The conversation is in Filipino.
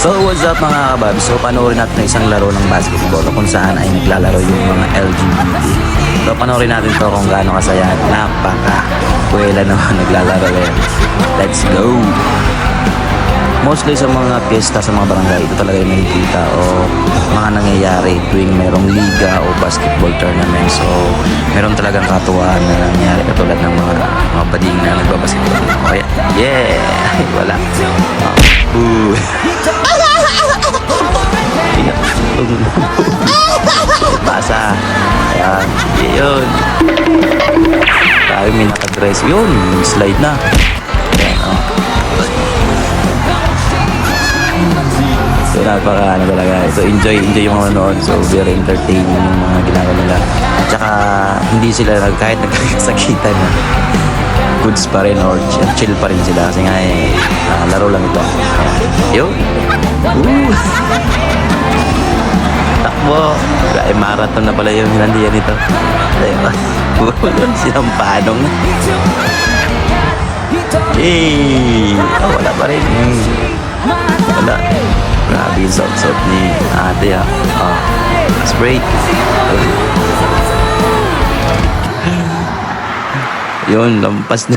So what's up mga kabab? So panoorin natin isang laro ng basketball kung saan ay naglalaro yung mga LGBT. So panoorin natin to kung gaano kasaya at napaka-kuwela naman naglalaro yan. Let's go! Mostly sa mga piyesta sa mga barangay, ito talaga yung nakikita o mga nangyayari tuwing merong liga o basketball tournament. So meron talagang katuwaan na nangyayari katulad ng mga bading na nagbabasketball. Okay? Yeah! Wala. Basa. Ayan. Yun. Tayo may nakadress. Yun. Slide na. Ayan. Oh. So napaka ano talaga. So enjoy yung mga manonood. So very entertaining yung mga ginagawa nila. At saka hindi sila kahit nagkakasakitan na goods pa rin or chill pa rin sila kasi nga laro lang ito. Yun. Takbo. Marathon na pala yung hinandiyan nito. Silang panong. Wala pa rin. Wala. Grabe yung salt ni ate ha. Spray. Yun, lampas na